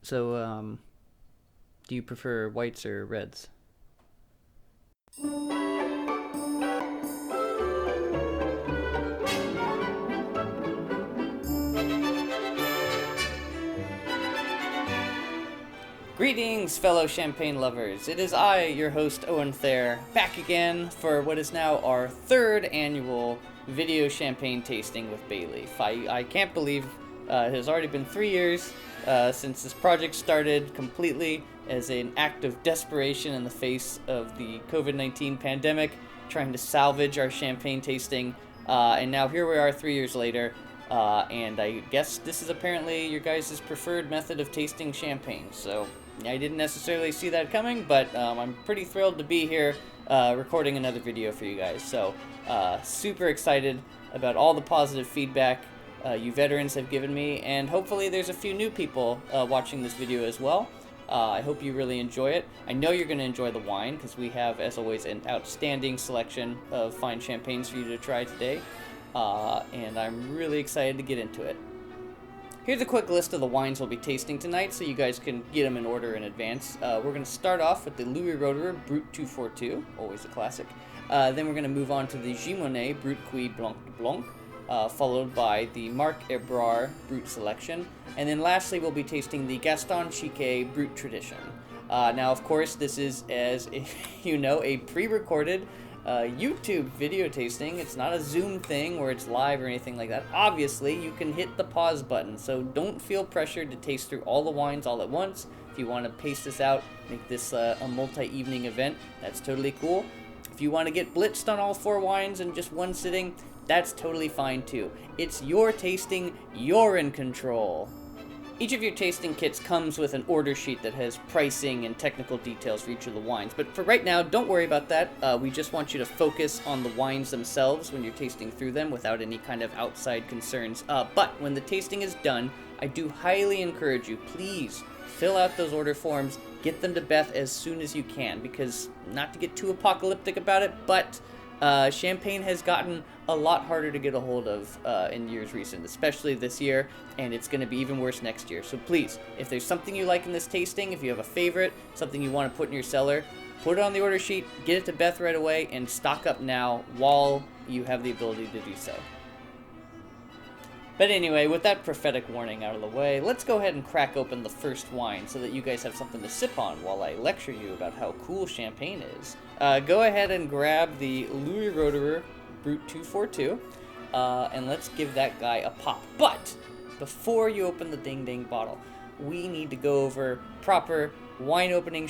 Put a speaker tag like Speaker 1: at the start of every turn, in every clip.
Speaker 1: So, do you prefer whites or reds? Greetings, fellow champagne lovers. It is I, your host, Owen Thayer, back again for what is now our third annual video champagne tasting with Bay Leaf. I can't believe it has already been 3 years since this project started completely as an act of desperation in the face of the COVID-19 pandemic, trying to salvage our champagne tasting. And now here we are 3 years later. And I guess this is apparently your guys' preferred method of tasting champagne. So I didn't necessarily see that coming, but I'm pretty thrilled to be here recording another video for you guys. So super excited about all the positive feedback you veterans have given me, and hopefully there's a few new people watching this video as well. I hope you really enjoy it. I know you're going to enjoy the wine, because we have, as always, an outstanding selection of fine champagnes for you to try today. And I'm really excited to get into it. Here's a quick list of the wines we'll be tasting tonight, so you guys can get them in order in advance. We're going to start off with the Louis Roederer Brut 242, always a classic. Then we're going to move on to the Gimonet Brut Cuit Blanc de Blanc, followed by the Marc Ebrard Brut Selection. And then lastly, we'll be tasting the Gaston Chiquet Brut Tradition. Now, of course, this is, as you know, a pre-recorded YouTube video tasting. It's not a Zoom thing where it's live or anything like that. Obviously, you can hit the pause button, so don't feel pressured to taste through all the wines all at once. If you want to pace this out, make this a multi-evening event, that's totally cool. If you want to get blitzed on all 4 wines in just one sitting, that's totally fine too. It's your tasting, you're in control. Each of your tasting kits comes with an order sheet that has pricing and technical details for each of the wines. But for right now, don't worry about that. We just want you to focus on the wines themselves when you're tasting through them without any kind of outside concerns. But when the tasting is done, I do highly encourage you, please fill out those order forms, get them to Beth as soon as you can, because not to get too apocalyptic about it, but champagne has gotten a lot harder to get a hold of in years recent, especially this year, and it's going to be even worse next year. So please, if there's something you like in this tasting, if you have a favorite, something you want to put in your cellar, put it on the order sheet, get it to Beth right away, and stock up now while you have the ability to do so. But anyway, with that prophetic warning out of the way, let's go ahead and crack open the first wine so that you guys have something to sip on while I lecture you about how cool champagne is. Go ahead and grab the Louis Roederer Brut 242, and let's give that guy a pop. But before you open the ding-ding bottle, we need to go over proper wine opening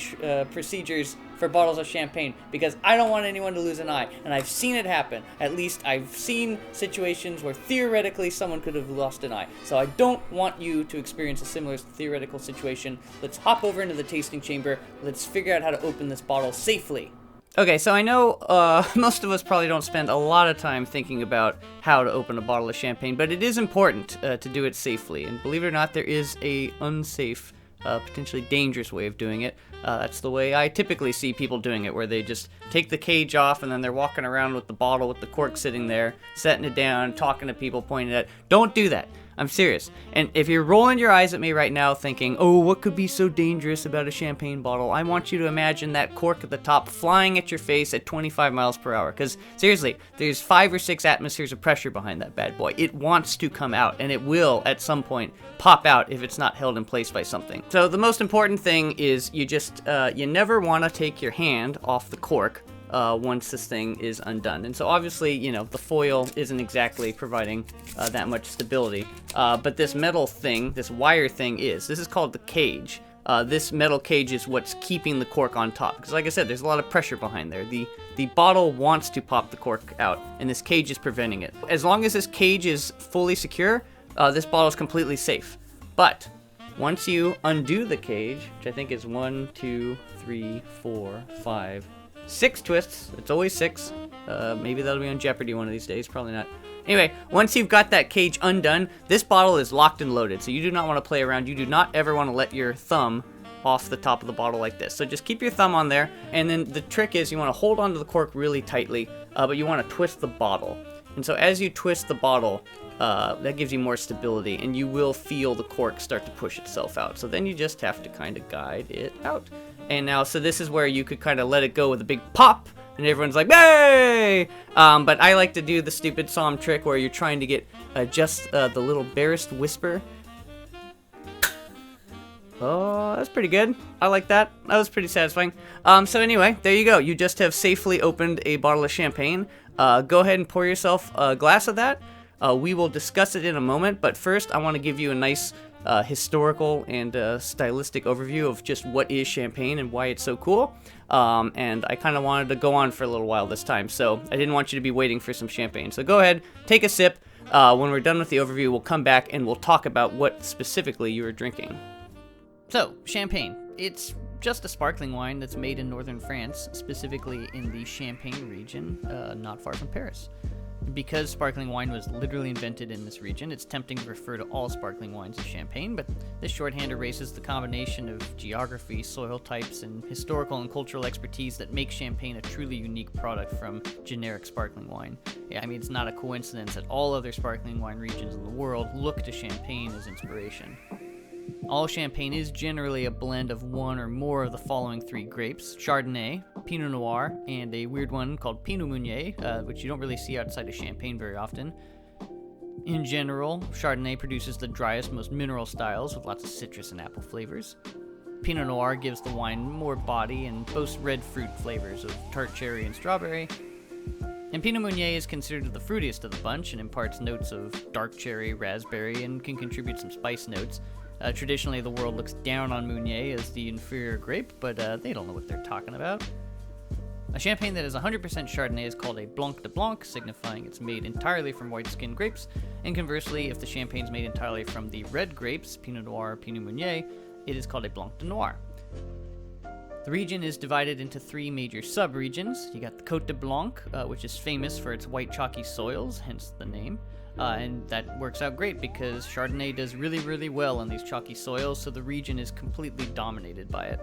Speaker 1: procedures for bottles of champagne, because I don't want anyone to lose an eye, and I've seen it happen. At least I've seen situations where theoretically someone could have lost an eye. So I don't want you to experience a similar theoretical situation. Let's hop over into the tasting chamber. Let's figure out how to open this bottle safely. Okay, so I know most of us probably don't spend a lot of time thinking about how to open a bottle of champagne, but it is important to do it safely. And believe it or not, there is a unsafe, potentially dangerous way of doing it. That's the way I typically see people doing it, where they just take the cage off and then they're walking around with the bottle with the cork sitting there, setting it down, talking to people, pointing at it. Don't do that. I'm serious. And if you're rolling your eyes at me right now thinking, oh, what could be so dangerous about a champagne bottle? I want you to imagine that cork at the top flying at your face at 25 miles per hour. Because seriously, there's 5 or 6 atmospheres of pressure behind that bad boy. It wants to come out, and it will at some point pop out if it's not held in place by something. So the most important thing is you never want to take your hand off the cork once this thing is undone. And so obviously, the foil isn't exactly providing that much stability, but this metal thing, this wire thing is. This is called the cage. This metal cage is what's keeping the cork on top, because like I said, there's a lot of pressure behind there. The bottle wants to pop the cork out, and this cage is preventing it. As long as this cage is fully secure, this bottle is completely safe. But once you undo the cage, which I think is 1, 2, 3, 4, 5, 6 twists. It's always 6. Maybe that'll be on Jeopardy one of these days. Probably not. Anyway, once you've got that cage undone, this bottle is locked and loaded. So you do not want to play around. You do not ever want to let your thumb off the top of the bottle like this. So just keep your thumb on there. And then the trick is you want to hold onto the cork really tightly, but you want to twist the bottle. And so as you twist the bottle, that gives you more stability, and you will feel the cork start to push itself out. So then you just have to kind of guide it out. And now, so this is where you could kind of let it go with a big pop, and everyone's like, "Yay!" But I like to do the stupid psalm trick where you're trying to get just the little barest whisper. Oh, that's pretty good. I like that. That was pretty satisfying. So anyway, there you go. You just have safely opened a bottle of champagne. Go ahead and pour yourself a glass of that. We will discuss it in a moment, but first I want to give you a nice historical and stylistic overview of just what is champagne and why it's so cool. And I kind of wanted to go on for a little while this time, so I didn't want you to be waiting for some champagne. So go ahead, take a sip. When we're done with the overview, we'll come back and we'll talk about what specifically you are drinking. So, champagne. It's just a sparkling wine that's made in northern France, specifically in the Champagne region, not far from Paris. Because sparkling wine was literally invented in this region, it's tempting to refer to all sparkling wines as champagne, but this shorthand erases the combination of geography, soil types, and historical and cultural expertise that makes champagne a truly unique product from generic sparkling wine. Yeah, I mean, it's not a coincidence that all other sparkling wine regions in the world look to champagne as inspiration. All champagne is generally a blend of one or more of the following three grapes: Chardonnay, Pinot Noir, and a weird one called Pinot Meunier, which you don't really see outside of Champagne very often. In general, Chardonnay produces the driest, most mineral styles with lots of citrus and apple flavors. Pinot Noir gives the wine more body and boasts red fruit flavors of tart cherry and strawberry. And Pinot Meunier is considered the fruitiest of the bunch and imparts notes of dark cherry, raspberry, and can contribute some spice notes. Traditionally, the world looks down on Meunier as the inferior grape, but they don't know what they're talking about. A champagne that is 100% Chardonnay is called a Blanc de Blanc, signifying it's made entirely from white-skinned grapes, and conversely, if the champagne is made entirely from the red grapes, Pinot Noir or Pinot Meunier, it is called a Blanc de Noir. The region is divided into three major sub-regions. You got the Côte de Blanc, which is famous for its white chalky soils, hence the name. And that works out great because Chardonnay does really, really well in these chalky soils, so the region is completely dominated by it.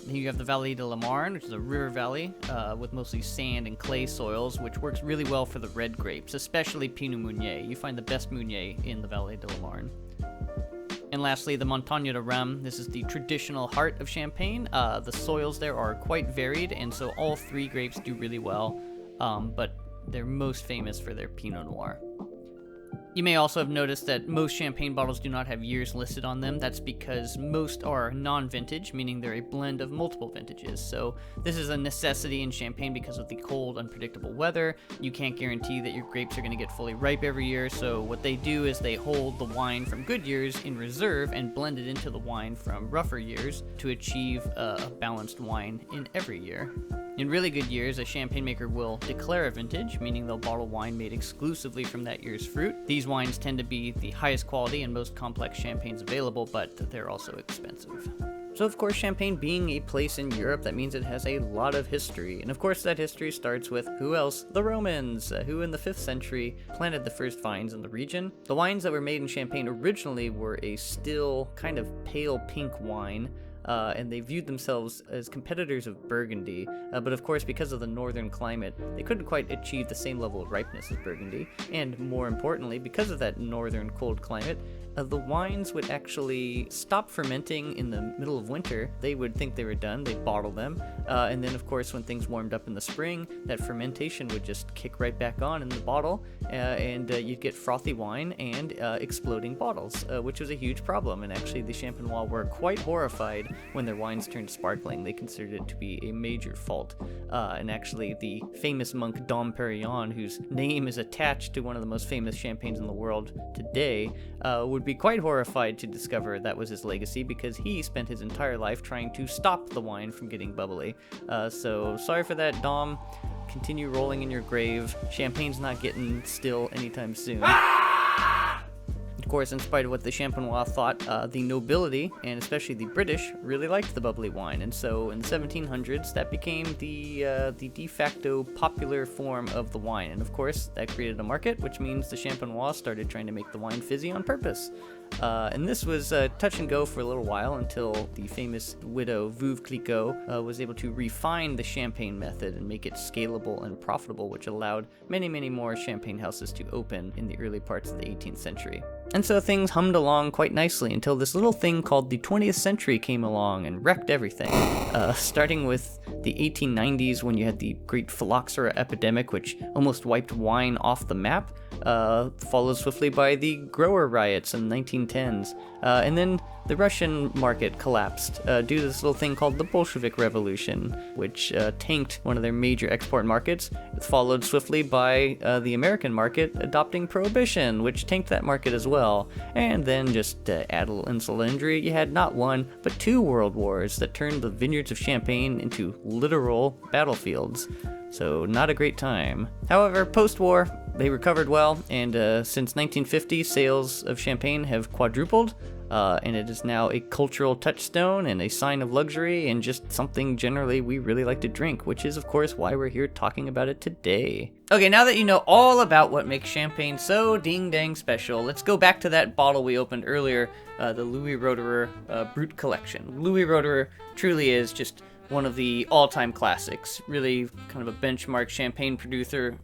Speaker 1: Then you have the Vallée de la Marne, which is a river valley with mostly sand and clay soils, which works really well for the red grapes, especially Pinot Meunier. You find the best Meunier in the Vallée de la Marne. And lastly, the Montagne de Reims. This is the traditional heart of Champagne. The soils there are quite varied, and so all three grapes do really well, but they're most famous for their Pinot Noir. You may also have noticed that most champagne bottles do not have years listed on them. That's because most are non-vintage, meaning they're a blend of multiple vintages. So this is a necessity in champagne because of the cold, unpredictable weather. You can't guarantee that your grapes are going to get fully ripe every year, so what they do is they hold the wine from good years in reserve and blend it into the wine from rougher years to achieve a balanced wine in every year. In really good years, a champagne maker will declare a vintage, meaning they'll bottle wine made exclusively from that year's fruit. These wines tend to be the highest quality and most complex champagnes available, but they're also expensive. So of course, Champagne being a place in Europe, that means it has a lot of history. And of course that history starts with who else? The Romans, who in the 5th century planted the first vines in the region. The wines that were made in Champagne originally were a still kind of pale pink wine, and they viewed themselves as competitors of Burgundy, but of course because of the northern climate, they couldn't quite achieve the same level of ripeness as Burgundy, and more importantly, because of that northern cold climate, the wines would actually stop fermenting in the middle of winter. They would think they were done, they'd bottle them, and then of course when things warmed up in the spring, that fermentation would just kick right back on in the bottle, and you'd get frothy wine and exploding bottles, which was a huge problem, and actually the Champenois were quite horrified when their wines turned sparkling. They considered it to be a major fault, and actually the famous monk Dom Perignon, whose name is attached to one of the most famous champagnes in the world today, would be quite horrified to discover that was his legacy, because he spent his entire life trying to stop the wine from getting bubbly. So sorry for that, Dom. Continue rolling in your grave. Champagne's not getting still anytime soon. Of course, in spite of what the Champenois thought, the nobility, and especially the British, really liked the bubbly wine. And so in the 1700s, that became the de facto popular form of the wine. And of course, that created a market, which means the Champenois started trying to make the wine fizzy on purpose. And this was touch and go for a little while until the famous widow Veuve Clicquot was able to refine the champagne method and make it scalable and profitable, which allowed many, many more champagne houses to open in the early parts of the 18th century. And so things hummed along quite nicely until this little thing called the 20th century came along and wrecked everything. Starting with the 1890s, when you had the great phylloxera epidemic, which almost wiped wine off the map, followed swiftly by the grower riots in the 1910s. And then the Russian market collapsed due to this little thing called the Bolshevik Revolution, which tanked one of their major export markets, followed swiftly by the American market adopting Prohibition, which tanked that market as well. And then, just to add a little insult to injury, you had not one, but two world wars that turned the vineyards of Champagne into literal battlefields. So not a great time. However, post-war, they recovered well, and since 1950, sales of champagne have quadrupled, and it is now a cultural touchstone and a sign of luxury and just something generally we really like to drink, which is, of course, why we're here talking about it today. Okay, now that you know all about what makes champagne so ding-dang special, let's go back to that bottle we opened earlier, the Louis Roederer Brut Collection. Louis Roederer truly is just one of the all-time classics, really kind of a benchmark champagne producer.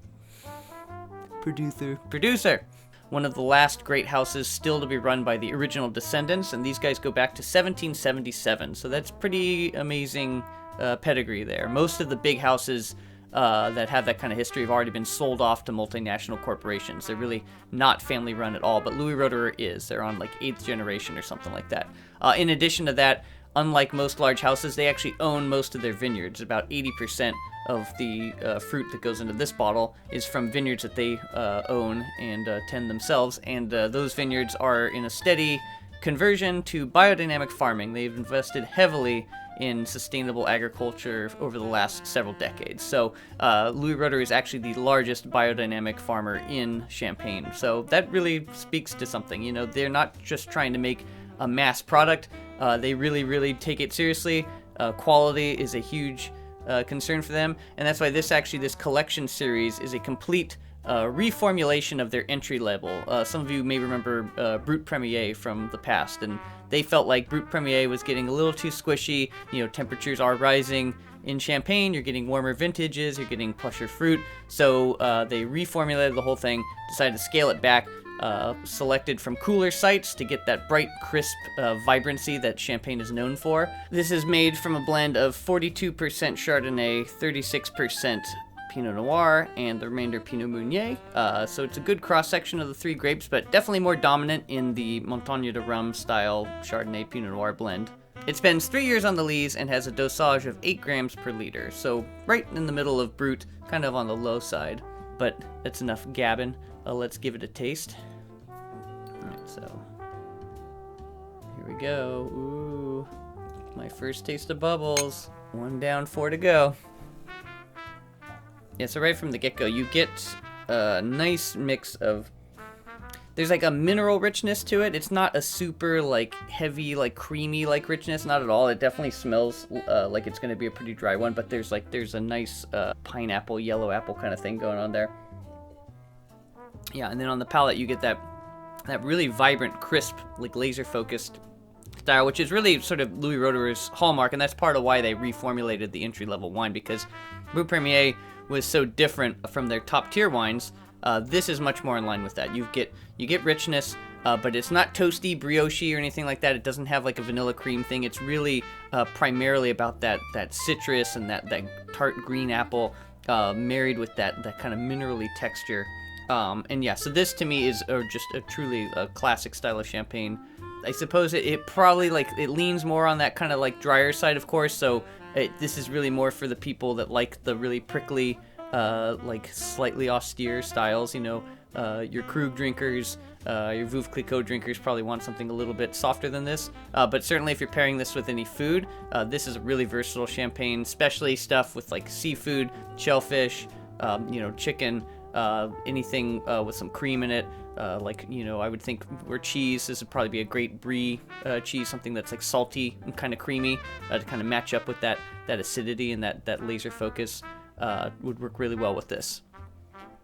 Speaker 1: One of the last great houses still to be run by the original descendants, and these guys go back to 1777, so that's pretty amazing pedigree there. Most of the big houses that have that kind of history have already been sold off to multinational corporations. They're really not family run at all, but Louis Roederer is. They're on like 8th generation or something like that. In addition to that, unlike most large houses, they actually own most of their vineyards. About 80% of the fruit that goes into this bottle is from vineyards that they own and tend themselves, and those vineyards are in a steady conversion to biodynamic farming. They've invested heavily in sustainable agriculture over the last several decades. So Louis Roederer is actually the largest biodynamic farmer in Champagne. So that really speaks to something. You know, they're not just trying to make a mass product. They really take it seriously. Quality is a huge concern for them, and that's why this collection series is a complete reformulation of their entry level. Some of you may remember Brut Premier from the past, and they felt like Brut Premier was getting a little too squishy. You know, temperatures are rising in Champagne, you're getting warmer vintages, you're getting plusher fruit, so they reformulated the whole thing, decided to scale it back, selected from cooler sites to get that bright, crisp vibrancy that Champagne is known for. This is made from a blend of 42% Chardonnay, 36% Pinot Noir, and the remainder Pinot Meunier. So it's a good cross-section of the three grapes, but definitely more dominant in the Montagne de Rhum style Chardonnay Pinot Noir blend. It spends 3 years on the lees and has a dosage of 8 grams per liter, so right in the middle of Brut, kind of on the low side. But that's enough gabbing. Let's give it a taste. Alright, so here we go. Ooh, my first taste of bubbles. 1 down, 4 to go. Yeah, so right from the get-go, you get a nice mix of... There's like a mineral richness to it. It's not a super like heavy, like creamy like richness, not at all. It definitely smells like it's going to be a pretty dry one, but there's a nice pineapple, yellow apple kind of thing going on there. Yeah, and then on the palate you get that really vibrant, crisp, like laser-focused style, which is really sort of Louis Roederer's hallmark, and that's part of why they reformulated the entry-level wine, because Brut Premier was so different from their top-tier wines. This is much more in line with that. You get richness, but it's not toasty, brioche, or anything like that. It doesn't have like a vanilla cream thing. It's really primarily about that citrus and that tart green apple married with that kind of minerally texture. And yeah, so this to me is just a truly classic style of champagne. I suppose it probably it leans more on that kind of like drier side, of course. So this is really more for the people that like the really prickly, like slightly austere styles. You know, your Krug drinkers, your Veuve Clicquot drinkers probably want something a little bit softer than this. But certainly if you're pairing this with any food, this is a really versatile champagne, especially stuff with like seafood, shellfish, you know, chicken. Anything with some cream in it, Like, I would think where cheese, this would probably be a great brie cheese, something that's like salty and kind of creamy to kind of match up with that acidity and that laser focus would work really well with this.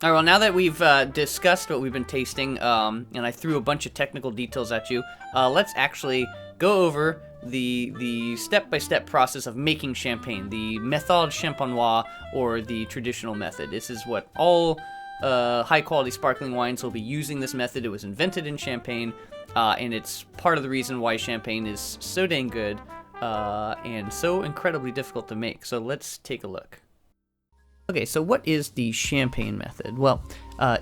Speaker 1: All right, well, now that we've discussed what we've been tasting, and I threw a bunch of technical details at you, let's actually go over the step-by-step process of making champagne, the méthode champenoise, or the traditional method. This is what all high-quality sparkling wines will be using this method. It was invented in Champagne, and it's part of the reason why champagne is so dang good and so incredibly difficult to make. So let's take a look. Okay, so what is the champagne method? Well,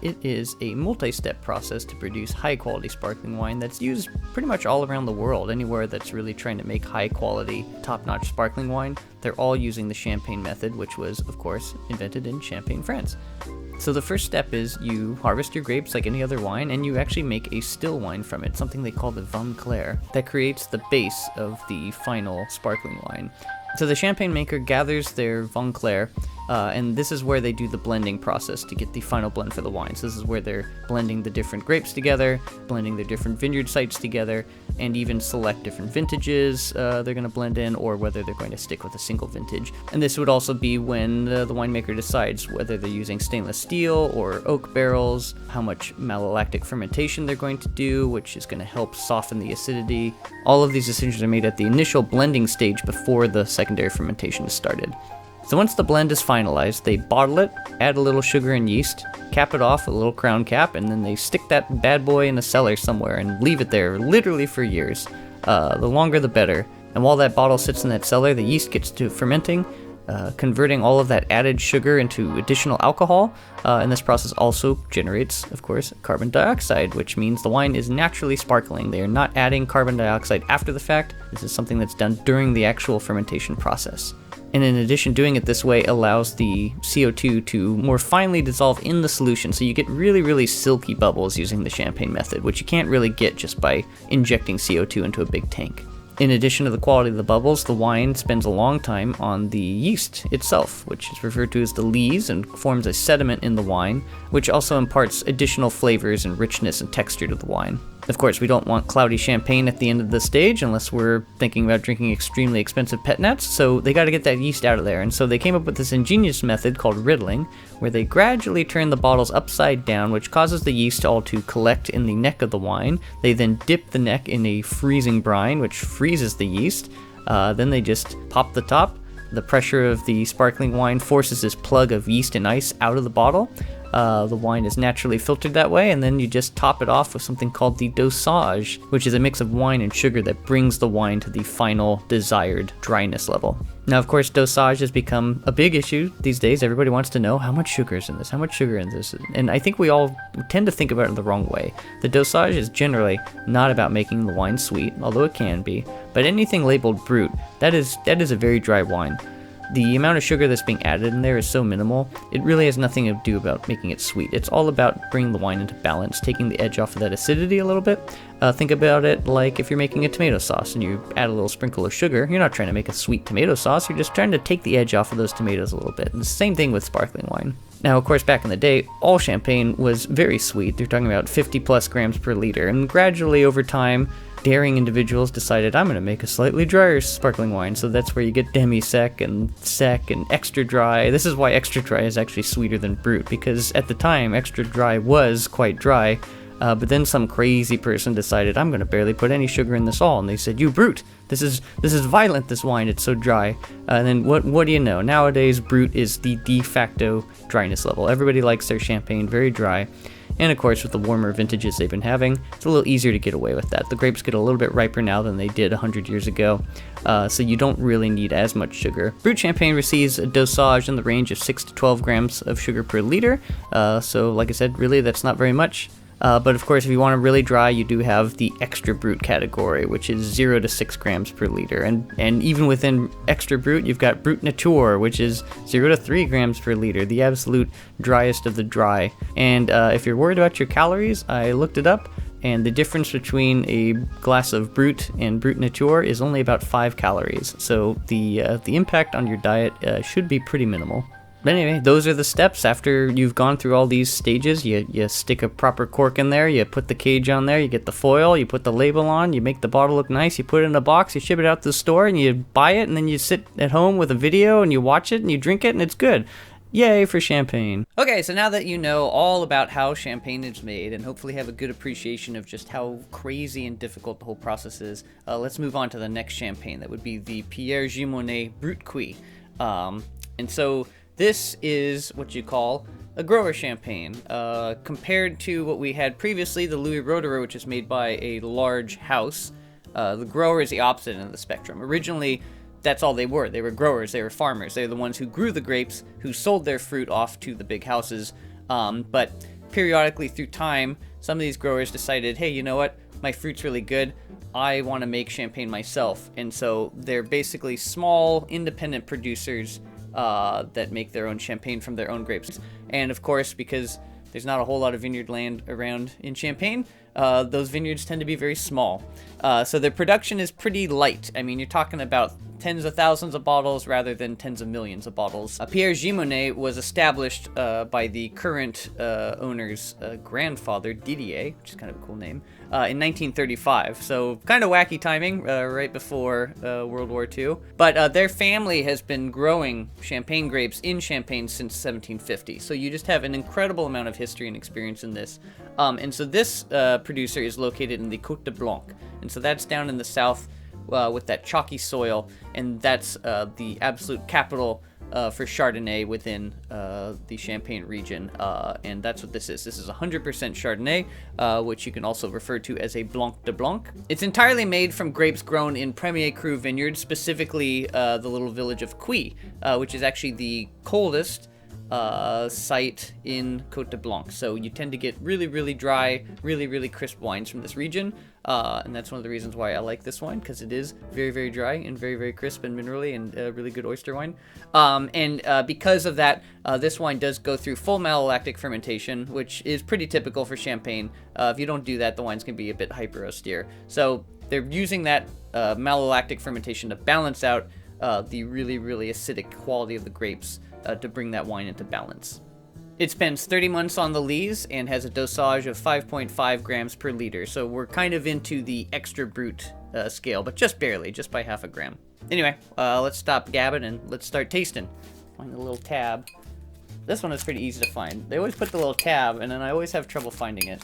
Speaker 1: it is a multi-step process to produce high-quality sparkling wine that's used pretty much all around the world. Anywhere that's really trying to make high-quality, top-notch sparkling wine, they're all using the champagne method, which was, of course, invented in Champagne, France. So the first step is you harvest your grapes like any other wine, and you actually make a still wine from it, something they call the vin clair, that creates the base of the final sparkling wine. So the champagne maker gathers their vin clair, and this is where they do the blending process to get the final blend for the wine. So this is where they're blending the different grapes together, blending the different vineyard sites together, and even select different vintages they're going to blend in, or whether they're going to stick with a single vintage. And this would also be when the winemaker decides whether they're using stainless steel or oak barrels, how much malolactic fermentation they're going to do, which is going to help soften the acidity. All of these decisions are made at the initial blending stage before the secondary fermentation is started. So once the blend is finalized, they bottle it, add a little sugar and yeast, cap it off with a little crown cap, and then they stick that bad boy in a cellar somewhere and leave it there literally for years. The longer the better. And while that bottle sits in that cellar, the yeast gets to fermenting, converting all of that added sugar into additional alcohol, and this process also generates, of course, carbon dioxide, which means the wine is naturally sparkling. They are not adding carbon dioxide after the fact. This is something that's done during the actual fermentation process. And in addition, doing it this way allows the CO2 to more finely dissolve in the solution, so you get really, really silky bubbles using the champagne method, which you can't really get just by injecting CO2 into a big tank. In addition to the quality of the bubbles, the wine spends a long time on the yeast itself, which is referred to as the lees and forms a sediment in the wine, which also imparts additional flavors and richness and texture to the wine. Of course, we don't want cloudy champagne at the end of the stage unless we're thinking about drinking extremely expensive pet nats, so they got to get that yeast out of there. And so they came up with this ingenious method called riddling, where they gradually turn the bottles upside down, which causes the yeast all to collect in the neck of the wine. They then dip the neck in a freezing brine, which freezes the yeast. Then they just pop the top. The pressure of the sparkling wine forces this plug of yeast and ice out of the bottle. The wine is naturally filtered that way, and then you just top it off with something called the dosage, which is a mix of wine and sugar that brings the wine to the final desired dryness level. Now, of course, dosage has become a big issue these days. Everybody wants to know how much sugar is in this, how much sugar in this, and I think we all tend to think about it the wrong way. The dosage is generally not about making the wine sweet, although it can be, but anything labeled brut, that is a very dry wine. The amount of sugar that's being added in there is so minimal, it really has nothing to do about making it sweet. It's all about bringing the wine into balance, taking the edge off of that acidity a little bit. Think about it like if you're making a tomato sauce and you add a little sprinkle of sugar. You're not trying to make a sweet tomato sauce, you're just trying to take the edge off of those tomatoes a little bit. And the same thing with sparkling wine. Now, of course, back in the day, all champagne was very sweet. They're talking about 50 plus grams per liter, and gradually over time, daring individuals decided, I'm going to make a slightly drier sparkling wine. So that's where you get demi-sec and sec and extra dry. This is why extra dry is actually sweeter than brut, because at the time, extra dry was quite dry. But then some crazy person decided, I'm going to barely put any sugar in this all. And they said, you brute, this is violent, this wine, it's so dry. And then what do you know? Nowadays, brut is the de facto dryness level. Everybody likes their champagne very dry. And of course, with the warmer vintages they've been having, it's a little easier to get away with that. The grapes get a little bit riper now than they did 100 years ago, so you don't really need as much sugar. Brut champagne receives a dosage in the range of 6 to 12 grams of sugar per liter, so like I said, really that's not very much. But of course, if you want it really dry, you do have the extra brut category, which is 0 to 6 grams per liter. And even within extra brut, you've got brut nature, which is 0 to 3 grams per liter, the absolute driest of the dry. And if you're worried about your calories, I looked it up, and the difference between a glass of brut and brut nature is only about 5 calories. So the impact on your diet should be pretty minimal. But anyway, those are the steps. After you've gone through all these stages, you stick a proper cork in there, you put the cage on there, you get the foil, you put the label on, you make the bottle look nice, you put it in a box, you ship it out to the store, and you buy it, and then you sit at home with a video, and you watch it, and you drink it, and it's good. Yay for champagne. Okay, so now that you know all about how champagne is made, and hopefully have a good appreciation of just how crazy and difficult the whole process is, let's move on to the next champagne. That would be the Pierre Gimounet Brut Cuit. And so this is what you call a grower champagne. Compared to what we had previously, the Louis Roederer, which is made by a large house, the grower is the opposite end of the spectrum. Originally, that's all they were. They were growers, they were farmers. They were the ones who grew the grapes, who sold their fruit off to the big houses. But periodically through time, some of these growers decided, hey, you know what? My fruit's really good. I want to make champagne myself. And so they're basically small, independent producers that make their own champagne from their own grapes. And of course, because there's not a whole lot of vineyard land around in Champagne, those vineyards tend to be very small. So their production is pretty light. I mean, you're talking about tens of thousands of bottles rather than tens of millions of bottles. Pierre Gimounet was established by the current owner's grandfather, Didier, which is kind of a cool name, in 1935. So kind of wacky timing, right before World War II. But their family has been growing champagne grapes in Champagne since 1750. So you just have an incredible amount of history and experience in this. And so this producer is located in the Côte de Blanc. And so that's down in the south with that chalky soil, and that's the absolute capital for Chardonnay within the Champagne region, and that's what this is. This is 100% Chardonnay, which you can also refer to as a Blanc de Blanc. It's entirely made from grapes grown in Premier Cru vineyards, specifically the little village of Cuit, which is actually the coldest site in Côte de Blanc. So you tend to get really, really dry, really, really crisp wines from this region. And that's one of the reasons why I like this wine, because it is very, very dry and very, very crisp and minerally, and really good oyster wine. And because of that, this wine does go through full malolactic fermentation, which is pretty typical for Champagne. If you don't do that, the wines can be a bit hyper austere. So they're using that malolactic fermentation to balance out the really, really acidic quality of the grapes, to bring that wine into balance. It spends 30 months on the lees and has a dosage of 5.5 grams per liter, so we're kind of into the extra brut scale, but just barely, just by half a gram. Anyway, let's stop gabbing and let's start tasting. Find the little tab. This one is pretty easy to find. They always put the little tab, and then I always have trouble finding it.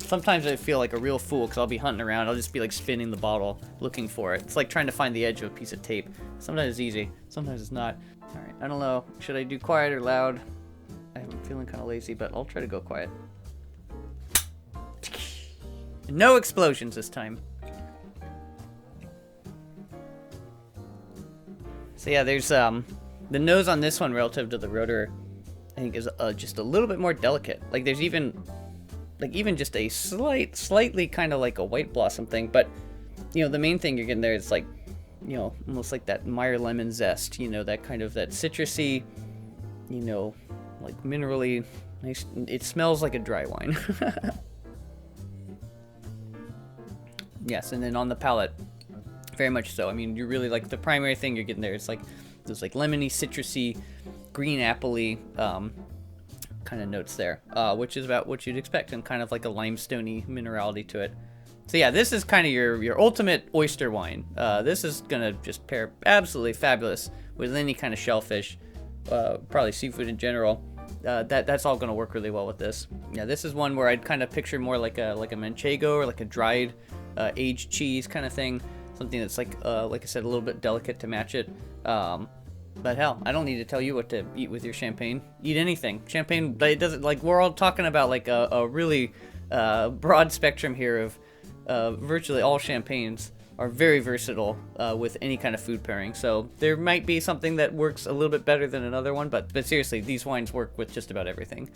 Speaker 1: Sometimes I feel like a real fool, because I'll be hunting around, I'll just be like spinning the bottle, looking for it. It's like trying to find the edge of a piece of tape. Sometimes it's easy, sometimes it's not. Alright, I don't know. Should I do quiet or loud? I'm feeling kind of lazy, but I'll try to go quiet. No explosions this time. So yeah, there's the nose on this one relative to the Roederer, I think, is just a little bit more delicate. Like there's even just a slightly kind of like a white blossom thing, but you know, the main thing you're getting there is like, you know, almost like that Meyer lemon zest, you know, that kind of that citrusy, you know, like minerally nice. It smells like a dry wine. Yes, and then on the palate, very much so. I mean, you really like the primary thing you're getting there. It's like those like lemony, citrusy, green appley kind of notes there, which is about what you'd expect, and kind of like a limestoney minerality to it. So yeah, this is kind of your ultimate oyster wine. This is gonna just pair absolutely fabulous with any kind of shellfish, probably seafood in general. That's all gonna work really well with this. Yeah, this is one where I'd kind of picture more like a manchego or like a dried aged cheese kind of thing. Something that's like I said, a little bit delicate to match it. But hell, I don't need to tell you what to eat with your champagne. Eat anything. Champagne, it doesn't, like, we're all talking about like a really broad spectrum here of virtually all champagnes are very versatile with any kind of food pairing. So there might be something that works a little bit better than another one, but seriously, these wines work with just about everything.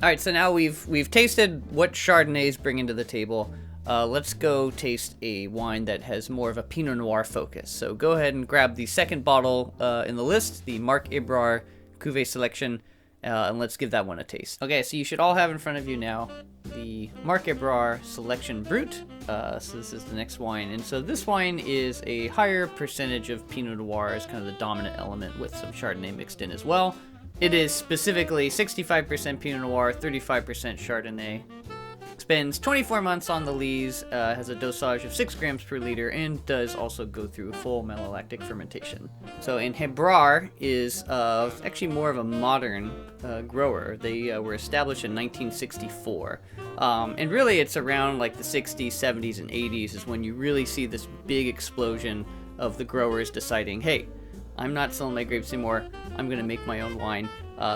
Speaker 1: All right, so now we've tasted what Chardonnays bring into the table. Let's go taste a wine that has more of a Pinot Noir focus. So go ahead and grab the second bottle in the list, the Marc Hébrard Cuvée Selection, and let's give that one a taste. Okay, so you should all have in front of you now the Marc Hébrard Selection Brut. So this is the next wine, and so this wine is a higher percentage of Pinot Noir as kind of the dominant element, with some Chardonnay mixed in as well. It is specifically 65% Pinot Noir, 35% Chardonnay. Spends 24 months on the lees, has a dosage of 6 grams per liter, and does also go through full malolactic fermentation. So, and Hebrar is actually more of a modern grower. They were established in 1964. And really, it's around like the 60s, 70s, and 80s is when you really see this big explosion of the growers deciding, hey, I'm not selling my grapes anymore. I'm gonna make my own wine.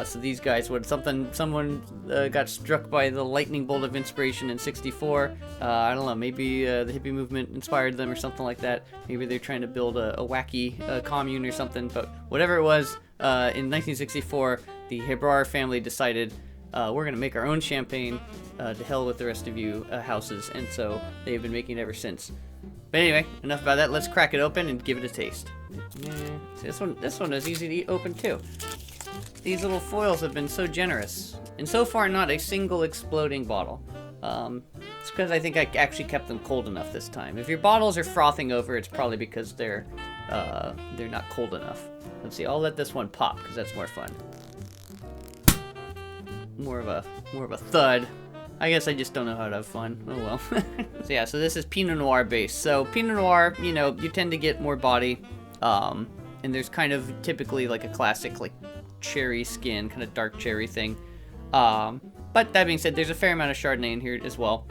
Speaker 1: So these guys, someone got struck by the lightning bolt of inspiration in '64. I don't know, maybe the hippie movement inspired them or something like that. Maybe they're trying to build a wacky commune or something. But whatever it was, in 1964, the Hebrar family decided we're gonna make our own champagne. To hell with the rest of you houses, and so they've been making it ever since. But anyway, enough about that. Let's crack it open and give it a taste. See, this one is easy to eat open too. These little foils have been so generous, and so far not a single exploding bottle. It's because I think I actually kept them cold enough this time. If your bottles are frothing over, it's probably because they're not cold enough. Let's see. I'll let this one pop because that's more fun. More of a thud. I guess I just don't know how to have fun. Oh well. So yeah, so this is Pinot Noir based. So Pinot Noir, you know, you tend to get more body, and there's kind of typically like a classic like cherry skin, kind of dark cherry thing. But that being said, there's a fair amount of Chardonnay in here as well.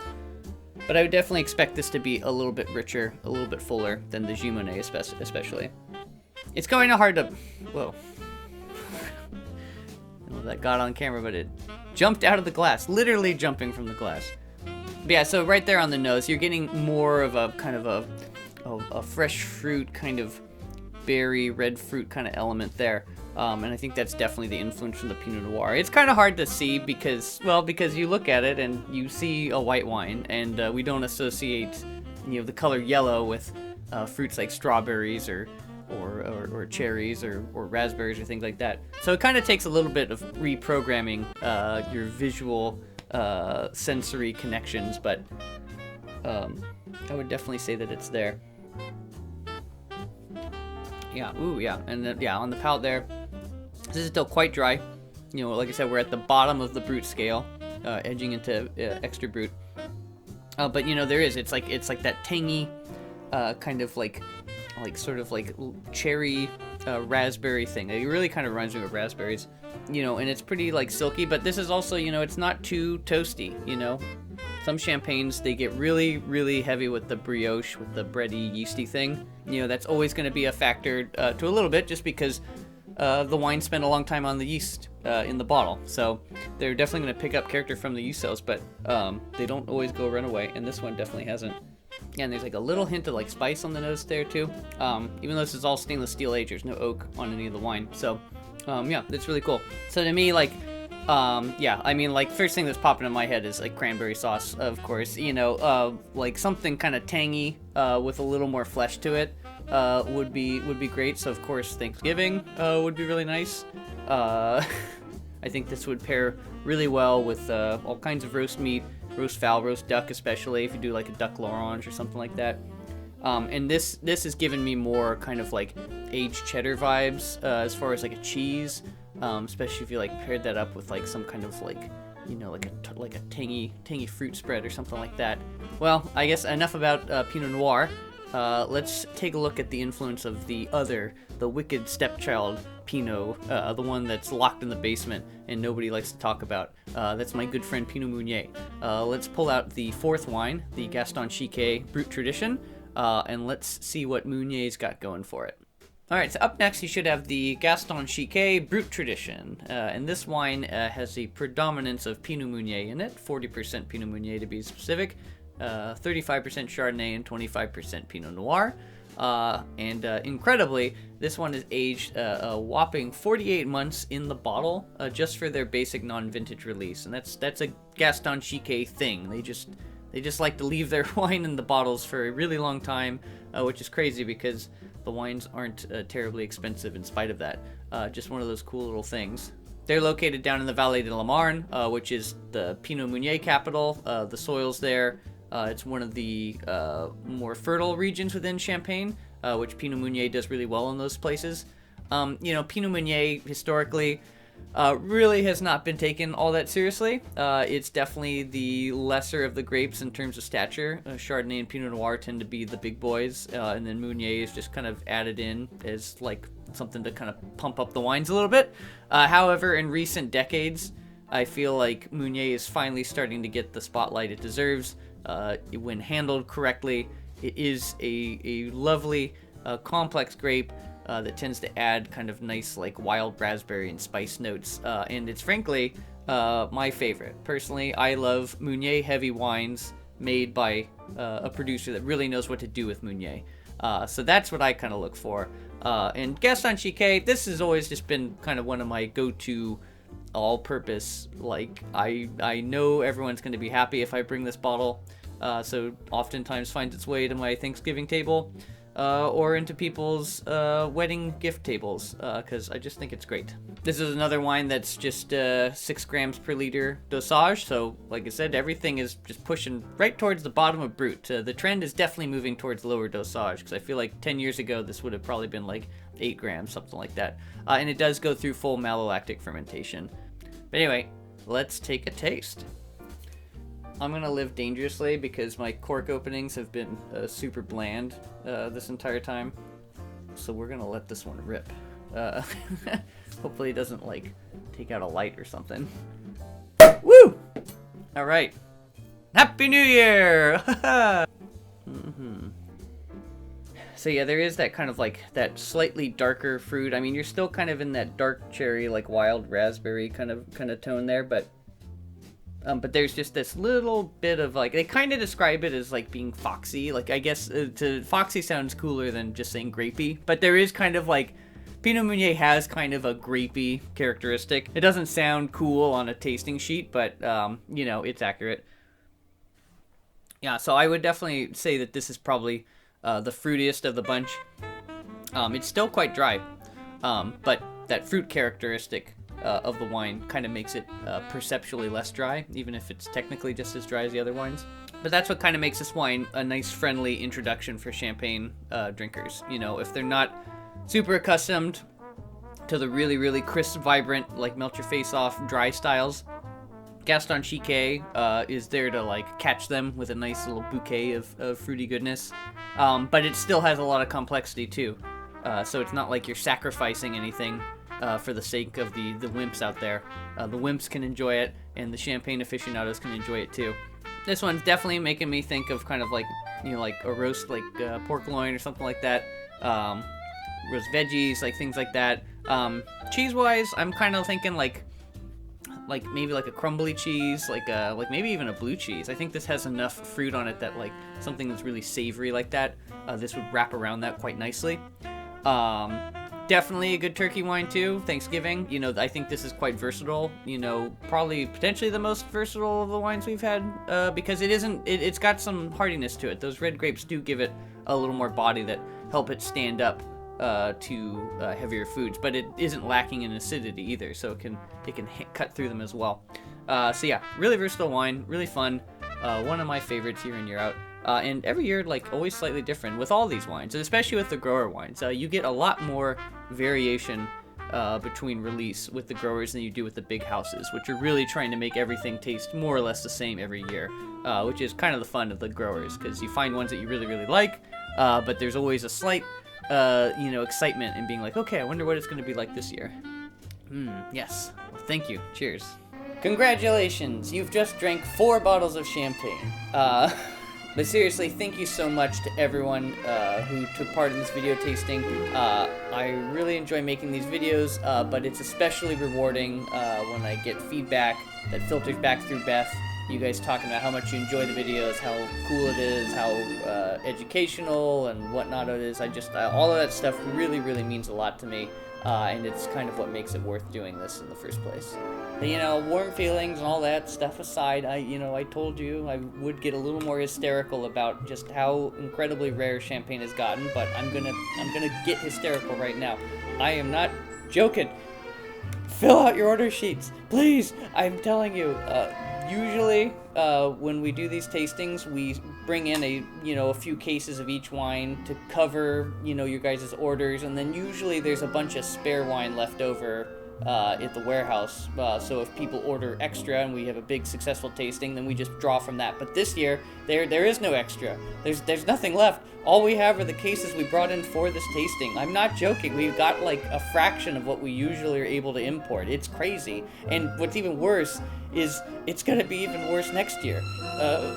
Speaker 1: But I would definitely expect this to be a little bit richer, a little bit fuller than the Gimonet especially. It's kind of hard to... Whoa. I don't know if that got on camera, but it jumped out of the glass. Literally jumping from the glass. But yeah, so right there on the nose, you're getting more of a kind of a fresh fruit, kind of berry, red fruit kind of element there. And I think that's definitely the influence from the Pinot Noir. It's kind of hard to see because you look at it and you see a white wine, and we don't associate, the color yellow with fruits like strawberries or cherries or raspberries or things like that. So it kind of takes a little bit of reprogramming your visual sensory connections, but I would definitely say that it's there. Yeah, ooh, yeah, and then, yeah, on the palate there, this is still quite dry. Like I said, we're at the bottom of the brut scale, edging into extra brut. But there is, it's like that tangy, kind of like cherry, raspberry thing. It really kind of reminds me of raspberries, and it's pretty like silky. But this is also, it's not too toasty. Some champagnes, they get really, really heavy with the brioche, with the bready, yeasty thing. That's always going to be a factor to a little bit, just because the wine spent a long time on the yeast in the bottle. So they're definitely going to pick up character from the yeast cells, but they don't always go run away, and this one definitely hasn't. Yeah, and there's like a little hint of like spice on the nose there too. Even though this is all stainless steel age, there's no oak on any of the wine. So yeah, it's really cool. So to me, like, yeah, I mean, like, first thing that's popping in my head is like cranberry sauce, of course. Like something kind of tangy with a little more flesh to it would be great. So of course Thanksgiving would be really nice. I think this would pair really well with all kinds of roast meat, roast fowl, roast duck, especially if you do like a duck l'orange or something like that. And this has given me more kind of like aged cheddar vibes as far as like a cheese, especially if you like paired that up with like some kind of like, like a tangy fruit spread or something like that. Well, I guess enough about Pinot Noir. Let's take a look at the influence of the wicked stepchild Pinot, the one that's locked in the basement and nobody likes to talk about. That's my good friend Pinot Meunier. Let's pull out the fourth wine, the Gaston Chiquet Brut Tradition, and let's see what Meunier's got going for it. Alright, so up next you should have the Gaston Chiquet Brut Tradition, and this wine has a predominance of Pinot Meunier in it, 40% Pinot Meunier to be specific, 35% Chardonnay and 25% Pinot Noir. And incredibly, this one is aged a whopping 48 months in the bottle, just for their basic non-vintage release, and that's a Gaston Chiquet thing. They just like to leave their wine in the bottles for a really long time, which is crazy because the wines aren't terribly expensive in spite of that. Just one of those cool little things. They're located down in the Vallée de la Marne, which is the Pinot Meunier capital. The soils there. It's one of the more fertile regions within Champagne, which Pinot Meunier does really well in those places. Pinot Meunier historically really has not been taken all that seriously. It's definitely the lesser of the grapes in terms of stature. Chardonnay and Pinot Noir tend to be the big boys, and then Meunier is just kind of added in as like something to kind of pump up the wines a little bit. However, in recent decades, I feel like Meunier is finally starting to get the spotlight it deserves. When handled correctly, it is a lovely, complex grape that tends to add kind of nice, like, wild raspberry and spice notes. And it's frankly my favorite. Personally, I love Meunier heavy wines made by a producer that really knows what to do with Meunier. So that's what I kind of look for. And Gaston Chiquet, this has always just been kind of one of my go-to all-purpose, like, I know everyone's going to be happy if I bring this bottle, so oftentimes finds its way to my Thanksgiving table, or into people's wedding gift tables, because I just think it's great. This is another wine that's just 6 grams per liter dosage, so like I said, everything is just pushing right towards the bottom of Brut. The trend is definitely moving towards lower dosage, because I feel like 10 years ago this would have probably been like 8 grams, something like that. And it does go through full malolactic fermentation. But anyway, let's take a taste. I'm gonna live dangerously because my cork openings have been super bland this entire time. So we're gonna let this one rip. Hopefully it doesn't like take out a light or something. Woo! Alright. Happy New Year! So yeah, there is that kind of like that slightly darker fruit. I mean, you're still kind of in that dark cherry, like wild raspberry kind of tone there, but there's just this little bit of like, they kind of describe it as like being foxy. Like, I guess foxy sounds cooler than just saying grapey, but there is kind of like, Pinot Meunier has kind of a grapey characteristic. It doesn't sound cool on a tasting sheet, but you know, it's accurate. Yeah, so I would definitely say that this is probably the fruitiest of the bunch. It's still quite dry, but that fruit characteristic of the wine kind of makes it perceptually less dry, even if it's technically just as dry as the other wines. But that's what kind of makes this wine a nice, friendly introduction for champagne drinkers. You know, if they're not super accustomed to the really, really crisp, vibrant, like melt your face off dry styles, Gaston Chiquet is there to like catch them with a nice little bouquet of fruity goodness, but it still has a lot of complexity too. So it's not like you're sacrificing anything for the sake of the wimps out there. The wimps can enjoy it, and the champagne aficionados can enjoy it too. This one's definitely making me think of kind of like, you know, like a roast, like pork loin or something like that. Roast veggies, like things like that. Cheese-wise, I'm kind of thinking like maybe like a crumbly cheese, like maybe even a blue cheese. I think this has enough fruit on it that like something that's really savory like that, this would wrap around that quite nicely. Definitely a good turkey wine too. Thanksgiving, you know, I think this is quite versatile. You know, probably potentially the most versatile of the wines we've had, because it's got some hardiness to it. Those red grapes do give it a little more body that help it stand up to heavier foods, but it isn't lacking in acidity either, so it can cut through them as well. So yeah, really versatile wine, really fun. One of my favorites year in, year out. And every year, like, always slightly different with all these wines, and especially with the grower wines. You get a lot more variation between release with the growers than you do with the big houses, which are really trying to make everything taste more or less the same every year, which is kind of the fun of the growers, because you find ones that you really, really like, but there's always a slight, you know, excitement in being like, okay, I wonder what it's going to be like this year. Yes. Well, thank you. Cheers. Congratulations, you've just drank 4 bottles of champagne. But seriously, thank you so much to everyone who took part in this video tasting. I really enjoy making these videos, but it's especially rewarding when I get feedback that filters back through Beth. You guys talking about how much you enjoy the videos, how cool it is, how educational and whatnot it is. All of that stuff really, really means a lot to me. And it's kind of what makes it worth doing this in the first place. But, you know, warm feelings and all that stuff aside, I told you I would get a little more hysterical about just how incredibly rare champagne has gotten, but I'm gonna get hysterical right now. I am not joking. Fill out your order sheets, please. I'm telling you. Usually, when we do these tastings, we bring in a few cases of each wine to cover, your guys' orders, and then usually there's a bunch of spare wine left over at the warehouse. So if people order extra and we have a big successful tasting, then we just draw from that. But this year, there is no extra. There's nothing left. All we have are the cases we brought in for this tasting. I'm not joking. We've got like a fraction of what we usually are able to import. It's crazy. And what's even worse is it's going to be even worse next year,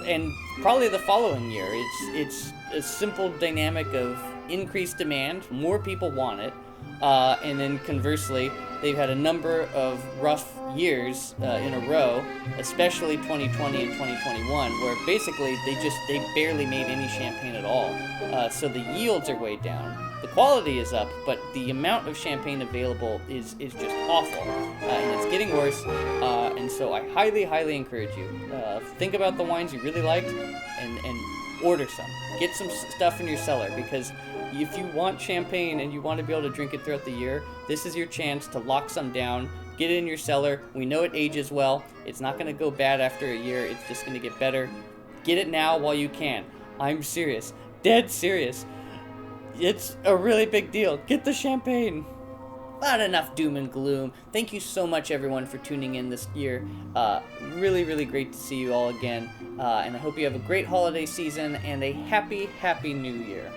Speaker 1: and probably the following year. It's a simple dynamic of increased demand, more people want it, and then conversely, they've had a number of rough years in a row, especially 2020 and 2021, where basically they barely made any champagne at all. So the yields are way down. The quality is up, but the amount of champagne available is just awful, and it's getting worse. And so I highly encourage you, think about the wines you really liked and order some. Get some stuff in your cellar, because if you want champagne and you want to be able to drink it throughout the year, this is your chance to lock some down. Get it in your cellar. We know it ages well. It's not going to go bad after a year. It's just going to get better. Get it now while you can. I'm serious. Dead serious. It's a really big deal. Get the champagne. Not enough doom and gloom. Thank you so much, everyone, for tuning in this year. Really great to see you all again. And I hope you have a great holiday season and a happy new year.